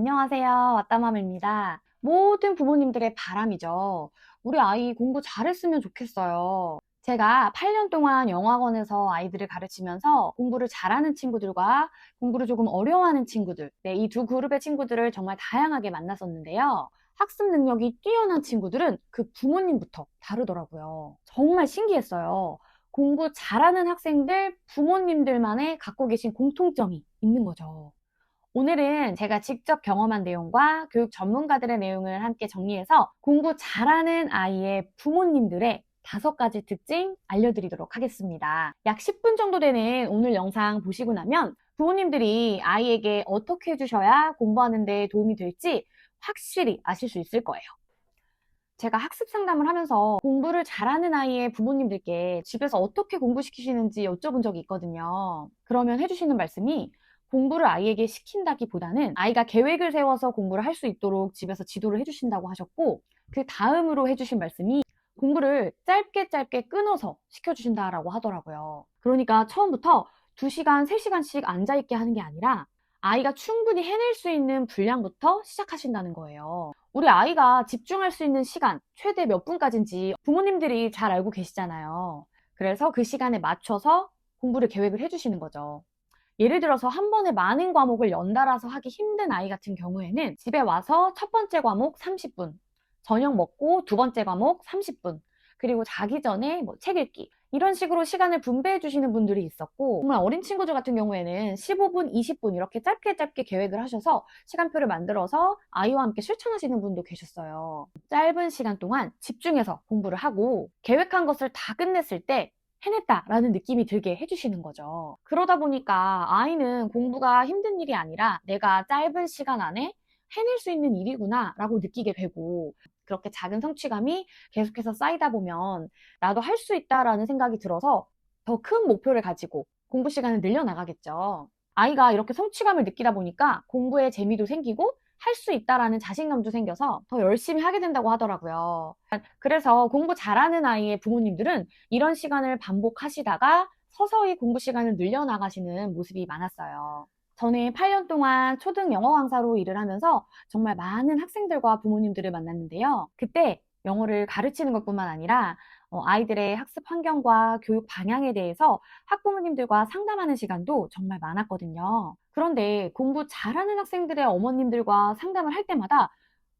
안녕하세요. 왔다맘입니다. 모든 부모님들의 바람이죠. 우리 아이 공부 잘했으면 좋겠어요. 제가 8년 동안 영어학원에서 아이들을 가르치면서 공부를 잘하는 친구들과 공부를 조금 어려워하는 친구들, 이 두 그룹의 친구들을 정말 다양하게 만났었는데요. 학습 능력이 뛰어난 친구들은 그 부모님부터 다르더라고요. 정말 신기했어요. 공부 잘하는 학생들, 부모님들만의 갖고 계신 공통점이 있는 거죠. 오늘은 제가 직접 경험한 내용과 교육 전문가들의 내용을 함께 정리해서 공부 잘하는 아이의 부모님들의 5가지 특징 알려드리도록 하겠습니다. 약 10분 정도 되는 오늘 영상 보시고 나면 부모님들이 아이에게 어떻게 해주셔야 공부하는 데 도움이 될지 확실히 아실 수 있을 거예요. 제가 학습 상담을 하면서 공부를 잘하는 아이의 부모님들께 집에서 어떻게 공부시키시는지 여쭤본 적이 있거든요. 그러면 해주시는 말씀이 공부를 아이에게 시킨다기보다는 아이가 계획을 세워서 공부를 할 수 있도록 집에서 지도를 해주신다고 하셨고, 그 다음으로 해주신 말씀이 공부를 짧게 끊어서 시켜주신다라고 하더라고요. 그러니까 처음부터 2시간, 3시간씩 앉아있게 하는 게 아니라 아이가 충분히 해낼 수 있는 분량부터 시작하신다는 거예요. 우리 아이가 집중할 수 있는 시간, 최대 몇 분까지인지 부모님들이 잘 알고 계시잖아요. 그래서 그 시간에 맞춰서 공부를 계획을 해주시는 거죠. 예를 들어서 한 번에 많은 과목을 연달아서 하기 힘든 아이 같은 경우에는 집에 와서 첫 번째 과목 30분, 저녁 먹고 두 번째 과목 30분, 그리고 자기 전에 책 읽기, 이런 식으로 시간을 분배해 주시는 분들이 있었고, 정말 어린 친구들 같은 경우에는 15분, 20분 이렇게 짧게 계획을 하셔서 시간표를 만들어서 아이와 함께 실천하시는 분도 계셨어요. 짧은 시간 동안 집중해서 공부를 하고 계획한 것을 다 끝냈을 때 해냈다라는 느낌이 들게 해주시는 거죠. 그러다 보니까 아이는 공부가 힘든 일이 아니라 내가 짧은 시간 안에 해낼 수 있는 일이구나 라고 느끼게 되고, 그렇게 작은 성취감이 계속해서 쌓이다 보면 나도 할 수 있다라는 생각이 들어서 더 큰 목표를 가지고 공부 시간을 늘려나가겠죠. 아이가 이렇게 성취감을 느끼다 보니까 공부에 재미도 생기고 할 수 있다라는 자신감도 생겨서 더 열심히 하게 된다고 하더라고요. 그래서 공부 잘하는 아이의 부모님들은 이런 시간을 반복하시다가 서서히 공부 시간을 늘려나가시는 모습이 많았어요. 저는 8년 동안 초등 영어 강사로 일을 하면서 정말 많은 학생들과 부모님들을 만났는데요. 그때 영어를 가르치는 것뿐만 아니라 아이들의 학습 환경과 교육 방향에 대해서 학부모님들과 상담하는 시간도 정말 많았거든요. 그런데 공부 잘하는 학생들의 어머님들과 상담을 할 때마다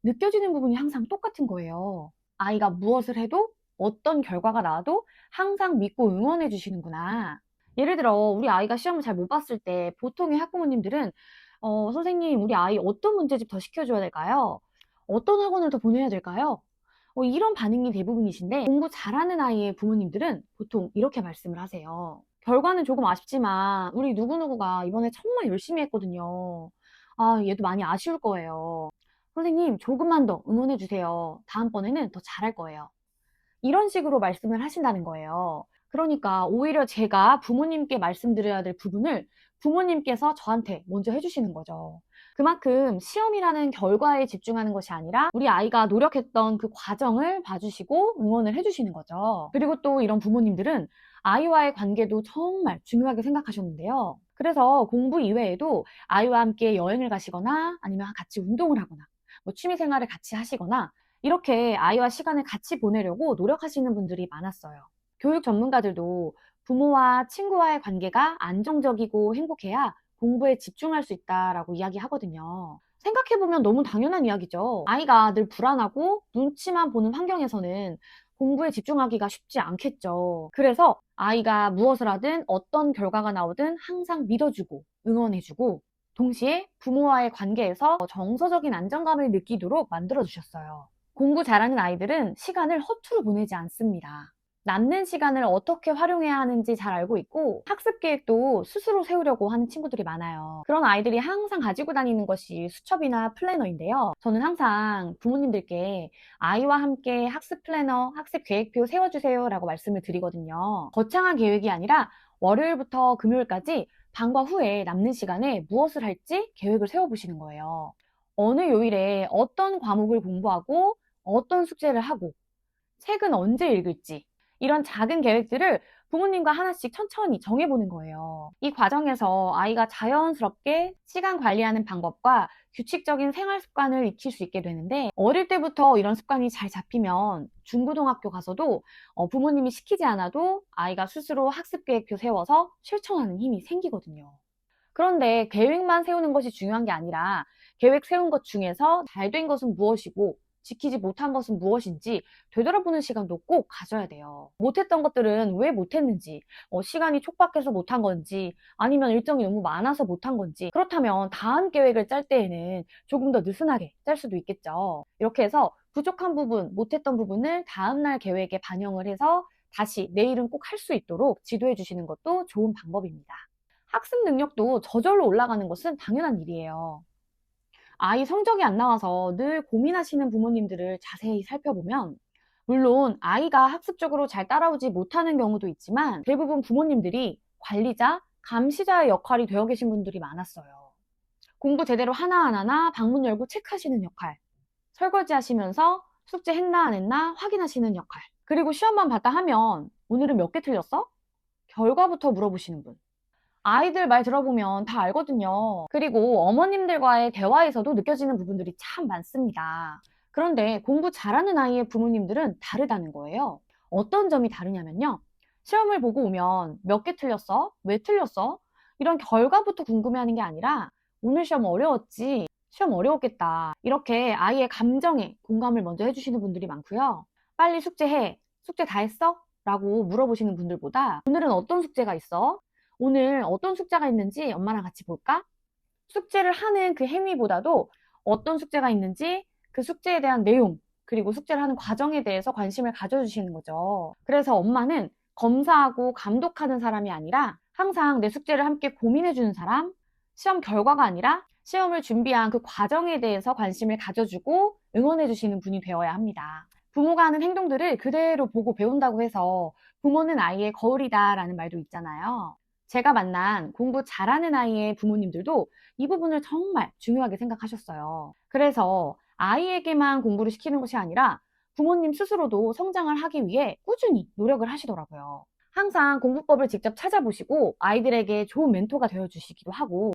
느껴지는 부분이 항상 똑같은 거예요. 아이가 무엇을 해도 어떤 결과가 나와도 항상 믿고 응원해 주시는구나. 예를 들어 우리 아이가 시험을 잘 못 봤을 때 보통의 학부모님들은 선생님 우리 아이 어떤 문제집 더 시켜줘야 될까요? 어떤 학원을 더 보내야 될까요? 이런 반응이 대부분이신데, 공부 잘하는 아이의 부모님들은 보통 이렇게 말씀을 하세요. 결과는 조금 아쉽지만 우리 누구누구가 이번에 정말 열심히 했거든요. 아, 얘도 많이 아쉬울 거예요. 선생님 조금만 더 응원해 주세요. 다음번에는 더 잘할 거예요. 이런 식으로 말씀을 하신다는 거예요. 그러니까 오히려 제가 부모님께 말씀드려야 될 부분을 부모님께서 저한테 먼저 해주시는 거죠. 그만큼 시험이라는 결과에 집중하는 것이 아니라 우리 아이가 노력했던 그 과정을 봐주시고 응원을 해주시는 거죠. 그리고 또 이런 부모님들은 아이와의 관계도 정말 중요하게 생각하셨는데요. 그래서 공부 이외에도 아이와 함께 여행을 가시거나 아니면 같이 운동을 하거나 취미 생활을 같이 하시거나 이렇게 아이와 시간을 같이 보내려고 노력하시는 분들이 많았어요. 교육 전문가들도 부모와 친구와의 관계가 안정적이고 행복해야 공부에 집중할 수 있다라고 이야기하거든요. 생각해보면 너무 당연한 이야기죠. 아이가 늘 불안하고 눈치만 보는 환경에서는 공부에 집중하기가 쉽지 않겠죠. 그래서 아이가 무엇을 하든 어떤 결과가 나오든 항상 믿어주고 응원해주고, 동시에 부모와의 관계에서 정서적인 안정감을 느끼도록 만들어주셨어요. 공부 잘하는 아이들은 시간을 허투루 보내지 않습니다. 남는 시간을 어떻게 활용해야 하는지 잘 알고 있고 학습 계획도 스스로 세우려고 하는 친구들이 많아요. 그런 아이들이 항상 가지고 다니는 것이 수첩이나 플래너인데요. 저는 항상 부모님들께 아이와 함께 학습 플래너, 학습 계획표 세워주세요 라고 말씀을 드리거든요. 거창한 계획이 아니라 월요일부터 금요일까지 방과 후에 남는 시간에 무엇을 할지 계획을 세워보시는 거예요. 어느 요일에 어떤 과목을 공부하고 어떤 숙제를 하고 책은 언제 읽을지, 이런 작은 계획들을 부모님과 하나씩 천천히 정해보는 거예요. 이 과정에서 아이가 자연스럽게 시간 관리하는 방법과 규칙적인 생활 습관을 익힐 수 있게 되는데, 어릴 때부터 이런 습관이 잘 잡히면 중고등학교 가서도 부모님이 시키지 않아도 아이가 스스로 학습 계획표 세워서 실천하는 힘이 생기거든요. 그런데 계획만 세우는 것이 중요한 게 아니라, 계획 세운 것 중에서 잘 된 것은 무엇이고 지키지 못한 것은 무엇인지 되돌아보는 시간도 꼭 가져야 돼요. 못했던 것들은 왜 못했는지, 시간이 촉박해서 못한 건지, 아니면 일정이 너무 많아서 못한 건지, 그렇다면 다음 계획을 짤 때에는 조금 더 느슨하게 짤 수도 있겠죠. 이렇게 해서 부족한 부분, 못했던 부분을 다음날 계획에 반영을 해서 다시 내일은 꼭 할 수 있도록 지도해 주시는 것도 좋은 방법입니다. 학습 능력도 저절로 올라가는 것은 당연한 일이에요. 아이 성적이 안 나와서 늘 고민하시는 부모님들을 자세히 살펴보면, 물론 아이가 학습적으로 잘 따라오지 못하는 경우도 있지만 대부분 부모님들이 관리자, 감시자의 역할이 되어 계신 분들이 많았어요. 공부 제대로 하나하나 방문 열고 체크하시는 역할, 설거지 하시면서 숙제 했나 안 했나 확인하시는 역할, 그리고 시험만 봤다 하면 오늘은 몇 개 틀렸어? 결과부터 물어보시는 분. 아이들 말 들어보면 다 알거든요. 그리고 어머님들과의 대화에서도 느껴지는 부분들이 참 많습니다. 그런데 공부 잘하는 아이의 부모님들은 다르다는 거예요. 어떤 점이 다르냐면요. 시험을 보고 오면 몇 개 틀렸어? 왜 틀렸어? 이런 결과부터 궁금해하는 게 아니라, 오늘 시험 어려웠지? 시험 어려웠겠다. 이렇게 아이의 감정에 공감을 먼저 해주시는 분들이 많고요. 빨리 숙제해. 숙제 다 했어? 라고 물어보시는 분들보다, 오늘은 어떤 숙제가 있어? 오늘 어떤 숙제가 있는지 엄마랑 같이 볼까? 숙제를 하는 그 행위보다도 어떤 숙제가 있는지, 그 숙제에 대한 내용, 그리고 숙제를 하는 과정에 대해서 관심을 가져주시는 거죠. 그래서 엄마는 검사하고 감독하는 사람이 아니라 항상 내 숙제를 함께 고민해주는 사람, 시험 결과가 아니라 시험을 준비한 그 과정에 대해서 관심을 가져주고 응원해주시는 분이 되어야 합니다. 부모가 하는 행동들을 그대로 보고 배운다고 해서 부모는 아이의 거울이다라는 말도 있잖아요. 제가 만난 공부 잘하는 아이의 부모님들도 이 부분을 정말 중요하게 생각하셨어요. 그래서 아이에게만 공부를 시키는 것이 아니라 부모님 스스로도 성장을 하기 위해 꾸준히 노력을 하시더라고요. 항상 공부법을 직접 찾아보시고 아이들에게 좋은 멘토가 되어주시기도 하고,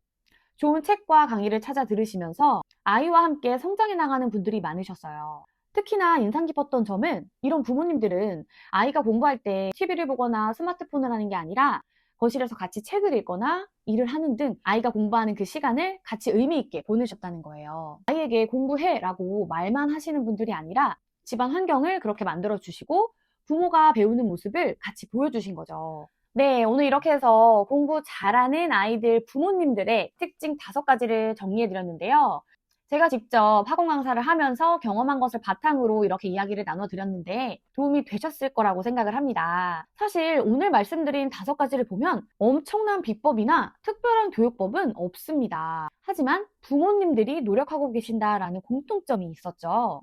좋은 책과 강의를 찾아 들으시면서 아이와 함께 성장해 나가는 분들이 많으셨어요. 특히나 인상 깊었던 점은, 이런 부모님들은 아이가 공부할 때 TV를 보거나 스마트폰을 하는 게 아니라 거실에서 같이 책을 읽거나 일을 하는 등 아이가 공부하는 그 시간을 같이 의미 있게 보내셨다는 거예요. 아이에게 공부해 라고 말만 하시는 분들이 아니라 집안 환경을 그렇게 만들어 주시고 부모가 배우는 모습을 같이 보여주신 거죠. 네, 오늘 이렇게 해서 공부 잘하는 아이들 부모님들의 특징 5가지를 정리해 드렸는데요. 제가 직접 학원 강사를 하면서 경험한 것을 바탕으로 이렇게 이야기를 나눠드렸는데 도움이 되셨을 거라고 생각을 합니다. 사실 오늘 말씀드린 5가지를 보면 엄청난 비법이나 특별한 교육법은 없습니다. 하지만 부모님들이 노력하고 계신다라는 공통점이 있었죠.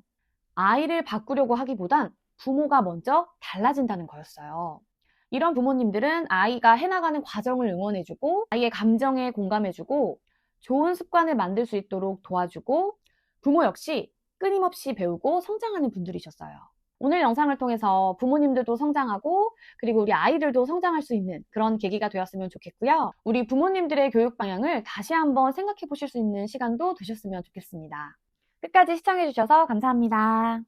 아이를 바꾸려고 하기보단 부모가 먼저 달라진다는 거였어요. 이런 부모님들은 아이가 해나가는 과정을 응원해주고 아이의 감정에 공감해주고 좋은 습관을 만들 수 있도록 도와주고, 부모 역시 끊임없이 배우고 성장하는 분들이셨어요. 오늘 영상을 통해서 부모님들도 성장하고 그리고 우리 아이들도 성장할 수 있는 그런 계기가 되었으면 좋겠고요. 우리 부모님들의 교육 방향을 다시 한번 생각해 보실 수 있는 시간도 되셨으면 좋겠습니다. 끝까지 시청해 주셔서 감사합니다.